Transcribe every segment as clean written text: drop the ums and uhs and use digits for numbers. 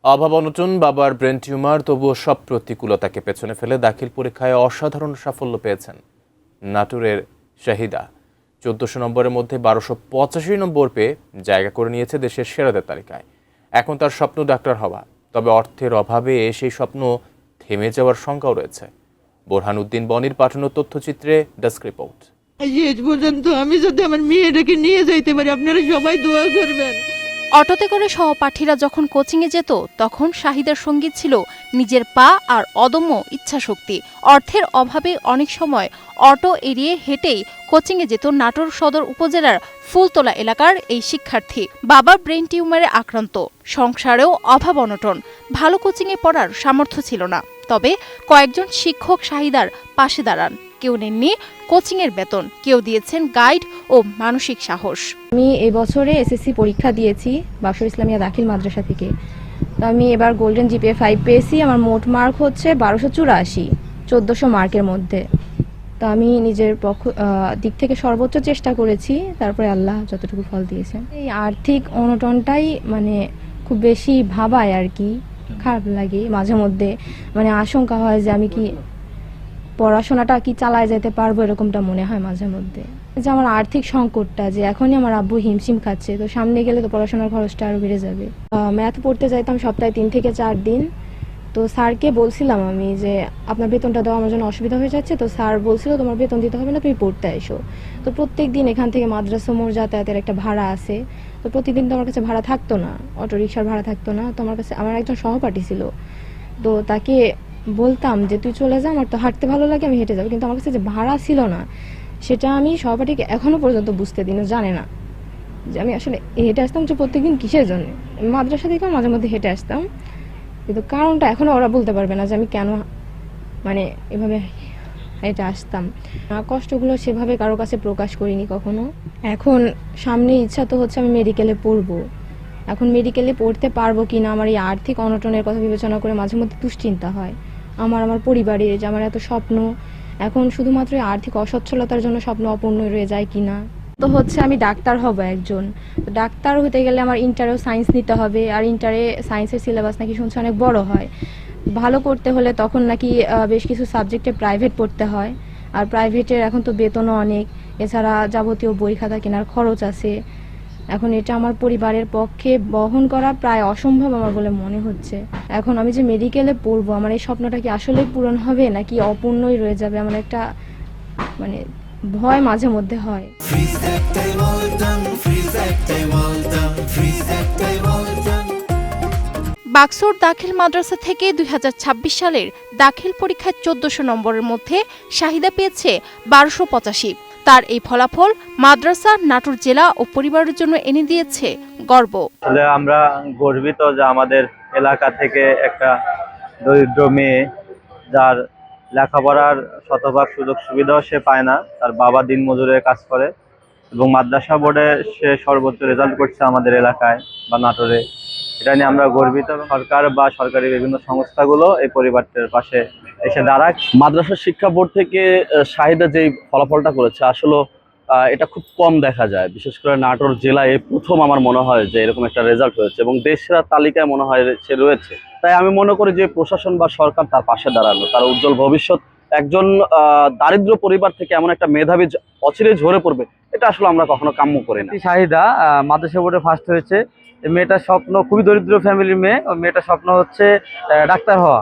অভাব অনটন, বাবার ব্রেন টিউমার, তবুও সব প্রতিকূলতাকে পেছনে ফেলে দাখিল পরীক্ষায় অসাধারণ সাফল্য পেয়েছেন নাটোরের শাহিদা। 1400 নম্বরের মধ্যে 1285 নম্বর পেয়ে জায়গা করে নিয়েছে দেশের সেরাদের তালিকায়। এখন তার স্বপ্ন ডাক্তার হওয়া, তবে অর্থের অভাবে সেই স্বপ্ন থেমে যাওয়ার শঙ্কাও রয়েছে। বোরহান উদ্দিন বনির পাঠানো তথ্যচিত্রে ডেস্ক রিপোর্ট। আজ পর্যন্ত আমি যদি আমার মেয়েটাকে নিয়ে যাইতে পারি, আপনারা সবাই দোয়া করবেন। অটোতে করে সহপাঠীরা যখন কোচিংয়ে যেত, তখন শাহিদার সঙ্গী ছিল নিজের পা আর অদম্য ইচ্ছাশক্তি। অর্থের অভাবে অনেক সময় অটো এড়িয়ে হেঁটেই কোচিংয়ে যেত নাটোর সদর উপজেলার ফুলতলা এলাকার এই শিক্ষার্থী। বাবা ব্রেন টিউমারে আক্রান্ত, সংসারেও অভাব অনটন, ভালো কোচিংয়ে পড়ার সামর্থ্য ছিল না। তবে কয়েকজন শিক্ষক শাহিদার পাশে দাঁড়ান। কেউ নেননি কোচিংয়ের বেতন, কেউ দিয়েছেন গাইড ও মানসিক সাহস। আমি এবছরে এসএসসি পরীক্ষা দিয়েছি বাকসুর ইসলামিয়া দাখিল মাদ্রাসা থেকে। তো আমি এবার গোল্ডেন জিপিএ 5 পেয়েছি। আমার মোট মার্ক হচ্ছে 1284, 1400 মার্কের মধ্যে। তো আমি নিজের দিক থেকে সর্বোচ্চ চেষ্টা করেছি, তারপরে আল্লাহ যতটুকু ফল দিয়েছেন। এই আর্থিক অনটনটাই মানে খুব বেশি ভাবায় আর কি, খারাপ লাগে মাঝে মধ্যে। মানে আশঙ্কা হয় যে আমি কি পড়াশোনাটা কি চালায় যেতে পারবো, এরকমটা মনে হয় মাঝে মধ্যে। যে আমার আর্থিক সংকটটা, যে এখনই আমার আব্বু হিমশিম খাচ্ছে, তো সামনে গেলে তো পড়াশোনার খরচটা আরো বেড়ে যাবে। ম্যাথ পড়তে যাইতাম সপ্তাহে 3 থেকে 4 দিন। তো স্যারকে বলছিলাম আমি যে আপনার বেতনটা দেওয়া আমার জন্য অসুবিধা হয়ে যাচ্ছে। তো স্যার বলছিল তোমার বেতন দিতে হবে না, তুমি পড়তে এসো। তো প্রত্যেক দিন এখান থেকে মাদ্রাসা মোড় যাতায়াতের একটা ভাড়া আছে। তো প্রতিদিন তো আমার কাছে ভাড়া থাকতো না, অটো রিক্সার ভাড়া থাকতো না। তো আমার কাছে আমার একজন সহপাঠী ছিল, তো তাকে বলতাম যে তুই চলে যা, আমার তো হাঁটতে ভালো লাগে, আমি হেঁটে যাবো। কিন্তু আমার কাছে যে ভাড়া ছিল না, সেটা আমি সহপাঠীকে এখনো পর্যন্ত বুঝতে দিন, জানে না যে আমি আসলে হেঁটে আসতাম যে প্রত্যেকদিন কিসের জন্য। মাদ্রাসা থেকে মাঝে মধ্যে হেঁটে আসতাম, কিন্তু কারণটা এখনো ওরা বলতে পারবে না যে আমি কেন মানে এভাবে হেঁটে আসতাম। কষ্টগুলো সেভাবে কারো কাছে প্রকাশ করিনি কখনো। এখন সামনে ইচ্ছা তো হচ্ছে আমি মেডিকেলে পড়বো। এখন মেডিকেলে পড়তে পারবো কি না, আমার এই আর্থিক অনটনের কথা বিবেচনা করে মাঝে মধ্যে দুশ্চিন্তা হয়। আমার পরিবারের যে আমার এত স্বপ্ন, এখন শুধুমাত্র আর্থিক অসচ্ছলতার জন্য স্বপ্ন অপূর্ণ রয়ে যায় কিনা। তো হচ্ছে আমি ডাক্তার হব একজন। তো ডাক্তার হতে গেলে আমার ইন্টারেও সায়েন্স নিতে হবে, আর ইন্টারে সায়েন্সের সিলেবাস নাকি শুনছি অনেক বড় হয়। ভালো করতে হলে তখন নাকি বেশ কিছু সাবজেক্টে প্রাইভেট পড়তে হয়, আর প্রাইভেটের এখন তো বেতনও অনেক, এছাড়া যাবতীয় বই খাতা কেনার খরচ আছে। এখন এটা আমার পরিবারের পক্ষে বহন করা প্রায় অসম্ভব আমার বলে মনে হচ্ছে। এখন আমি যে মেডিকেলে পড়বো, আমার এই স্বপ্নটা কি আসলেই পূরণ হবে নাকি অপূর্ণই রয়ে যাবে, আমার একটা মানে ভয় মাঝে মধ্যে হয়। বাকসুর দাখিল মাদ্রাসা থেকে 2026 সালের দাখিল পরীক্ষায় 1400 নম্বরের মধ্যে শাহিদা পেয়েছে 1285। তার এই ফলাফল মাদ্রাসা, নাটোর জেলা ও পরিবারের জন্য এনে দিয়েছে গর্ব। আসলে আমরা গর্বিত যে আমাদের এলাকা থেকে একটা দরিদ্র মেয়ে, যার লেখাপড়ার শতভাগ সুযোগ সুবিধাও সে পায় না, তার বাবা দিনমজুরের কাজ করে এবং মাদ্রাসা বোর্ডে সে সর্বোচ্চ রেজাল্ট করছে আমাদের এলাকায় বা নাটোরে। এটা নিয়ে আমরা গর্বিত। সরকার বা সরকারি বিভিন্ন সংস্থাগুলো এই পরিবারটির পাশে এসে দাঁড়াক। মাদ্রাসা শিক্ষা বোর্ড থেকে শাহিদা যেই ফলাফলটা করেছে, আসলে এটা খুব কম দেখা যায়। বিশেষ করে নাটোর জেলায় প্রথম আমার মনে হয় যে এরকম একটা রেজাল্ট হয়েছে এবং দেশের তালিকায় মনে হয় সে রয়েছে। তাই আমি মনে করি যে প্রশাসন বা সরকার তার পাশে দাঁড়ানো, তার উজ্জ্বল ভবিষ্যৎ। একজন দারিদ্র পরিবার থেকে এমন একটা মেধাবী অচিরে ঝরে পড়বে, এটা আসলে আমরা কখনো কাম্য করি না। শাহিদা মাদ্রাসা বোর্ডে ফার্স্ট হয়েছে। মেয়েটার স্বপ্ন, খুবই দরিদ্র ফ্যামিলির মেয়ে, মেয়েটার স্বপ্ন হচ্ছে ডাক্তার হওয়া।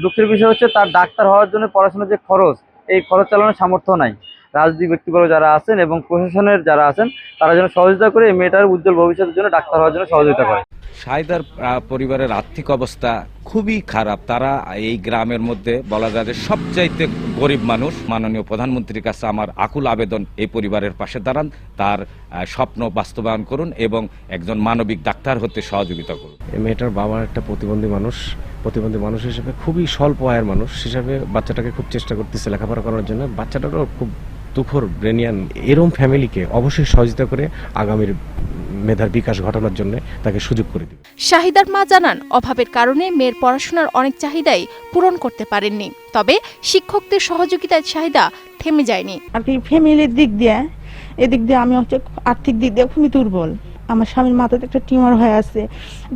দুঃখের বিষয় হচ্ছে তার ডাক্তার হওয়ার জন্য পড়াশোনার যে খরচ, এই খরচ চালানোর সামর্থ্য নাই। রাজনৈতিক ব্যক্তিবর্গ যারা আছেন এবং প্রশাসনের যারা আছেন, তারা যেন সহযোগিতা করে এই মেয়েটার উজ্জ্বল ভবিষ্যতের জন্য ডাক্তার হওয়ার জন্য সহযোগিতা করে। শাহিদার পরিবারের আর্থিক অবস্থা খুবই খারাপ। তারা এই গ্রামের মধ্যে বলা যায় যে সবচাইতে গরিব মানুষ। মাননীয় প্রধানমন্ত্রীর কাছে আমার আকুল আবেদন, এই পরিবারের পাশে দাঁড়ান, তার স্বপ্ন বাস্তবায়ন করুন এবং একজন মানবিক ডাক্তার হতে সহযোগিতা করুন। এই মেয়েটার বাবার একটা প্রতিবন্ধী মানুষ হিসেবে, খুবই স্বল্প আয়ের মানুষ হিসেবে বাচ্চাটাকে খুব চেষ্টা করতেছে লেখাপড়া করার জন্য। বাচ্চাটারও খুব তুখর ব্রেনিয়ান। এরম ফ্যামিলিকে অবশ্যই সহযোগিতা করে আগামীর মেধার বিকাশ ঘটানোর জন্য তাকে সুযোগ করে দিবে। শাহিদার মা জানান, অভাবের কারণে মেয়ের পড়াশোনার অনেক চাহিদাই পূরণ করতে পারেননি। তবে শিক্ষকদের সহযোগিতায় শাহিদা থেমে যায়নি। আর কি ফ্যামিলির দিক দিয়ে, এদিক দিয়ে আমি হচ্ছে আর্থিক দিক দিয়ে খুবই দুর্বল। আমার স্বামীর মাথাতে একটা টিউমার হয়ে আছে।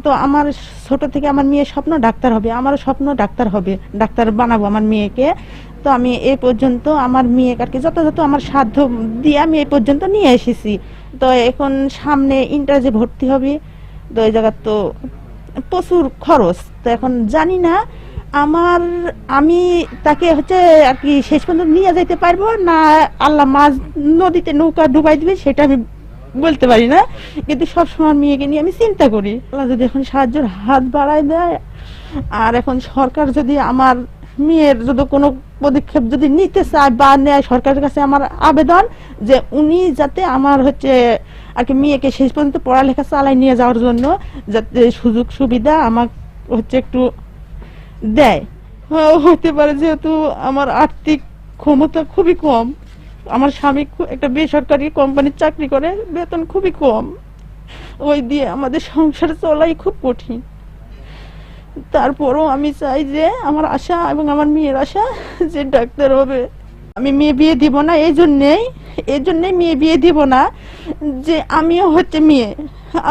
তো আমার ছোট থেকে আমার মেয়ের স্বপ্ন ডাক্তার হবে, আমারও স্বপ্ন ডাক্তার হবে, ডাক্তার বানাবো আমার মেয়েকে। তো আমি এই পর্যন্ত আমার মেয়েকে যথাযথ আমার সাধ্য দিয়ে আমি এই পর্যন্ত নিয়ে এসেছি। তো এখন সামনে ইন্টার যে ভর্তি হবে, তো ওই জায়গার তো প্রচুর খরচ। তো এখন জানি না আমি তাকে হচ্ছে আর কি শেষ পর্যন্ত নিয়ে যেতে পারবো না আল্লাহ মাঝ নদীতে নৌকা ডুবাই দিবে, সেটা আমি বলতে পারি না। কিন্তু সবসময় মেয়েকে নিয়ে আমি চিন্তা করি, আল্লাহ যদি এখন সাহায্যের হাত বাড়ায় দেয়। আর এখন সরকার যদি আমার মেয়ের যদি কোনো পদক্ষেপ যদি নিতে চায় বা নেয়, সরকারের কাছে আমার আবেদন যে উনি যাতে আমার হচ্ছে আর কি মেয়েকে শেষ পর্যন্ত পড়ালেখা চালাই নিয়ে যাওয়ার জন্য যাতে সুযোগ সুবিধা আমার হচ্ছে একটু দেয়। হতে পারে যেহেতু আমার আর্থিক ক্ষমতা খুবই কম, আমার স্বামী একটা বেসরকারি কোম্পানির চাকরি করে, বেতন খুবই কম, ওই দিয়ে আমাদের সংসার চলাই খুব কঠিন। তারপরও আমি চাই যে আমার আশা এবং আমার মেয়ের আশা যে ডাক্তার হবে। আমি মেয়ে বিয়ে দিব না এই জন্যই মেয়ে বিয়ে দিব না যে আমিও হচ্ছে মেয়ে,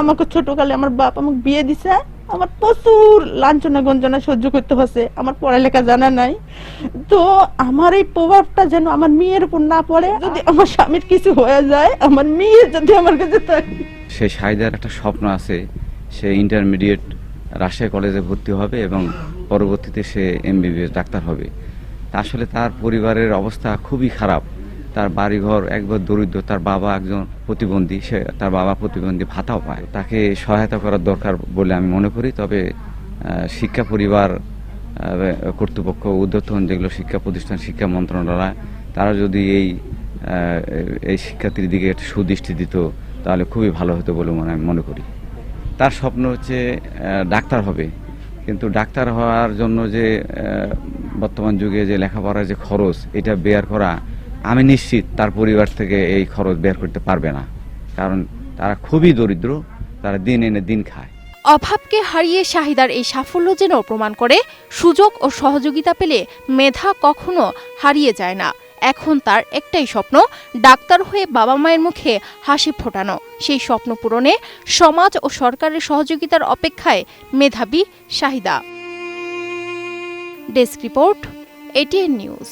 আমাকে ছোটকালে আমার বাপ আমাকে বিয়ে দিছে, আমার প্রচুর লাঞ্ছনা গঞ্জনা সহ্য করতে হচ্ছে, আমার পড়ালেখা জানা নাই। তো আমার এই প্রভাবটা যেন আমার মেয়ের উপর না পড়ে, যদি আমার স্বামীর কিছু হয়ে যায়, আমার মেয়ে যদি আমার কাছে থাকে। সে শাহিদার একটা স্বপ্ন আছে, সে ইন্টারমিডিয়েট রাজশাহী কলেজে ভর্তি হবে এবং পরবর্তীতে সে MBBS ডাক্তার হবে। আসলে তার পরিবারের অবস্থা খুবই খারাপ, তার বাড়িঘর একবার দরিদ্র, তার বাবা একজন প্রতিবন্ধী, তার বাবা প্রতিবন্ধী ভাতাও পায়। তাকে সহায়তা করার দরকার বলে আমি মনে করি। তবে শিক্ষা পরিবার কর্তৃপক্ষ, ঊর্ধ্বতন যেগুলো শিক্ষা প্রতিষ্ঠান, শিক্ষা মন্ত্রণালয়, তারা যদি এই শিক্ষার্থীর দিকে একটা সুদৃষ্টি দিত তাহলে খুবই ভালো হতো বলে আমি মনে করি। তার স্বপ্ন হচ্ছে ডাক্তার হবে, কিন্তু ডাক্তার হওয়ার জন্য যে বর্তমান যুগে যে লেখাপড়ার যে খরচ, এটা বের করা আমি নিশ্চিত তার পরিবার থেকে এই খরচ বের করতে পারবে না, কারণ তারা খুবই দরিদ্র, তারা দিন এনে দিন খায়। অভাবকে হারিয়ে শাহিদার এই সাফল্য যেন প্রমাণ করে সুযোগ ও সহযোগিতা পেলে মেধা কখনো হারিয়ে যায় না। এখন তার একটাই স্বপ্ন, ডাক্তার হয়ে বাবা মায়ের মুখে হাসি ফোটানো। সেই স্বপ্ন পূরণে সমাজ ও সরকারের সহযোগিতার অপেক্ষায় মেধাবী Shahida. Desk report, ATN news.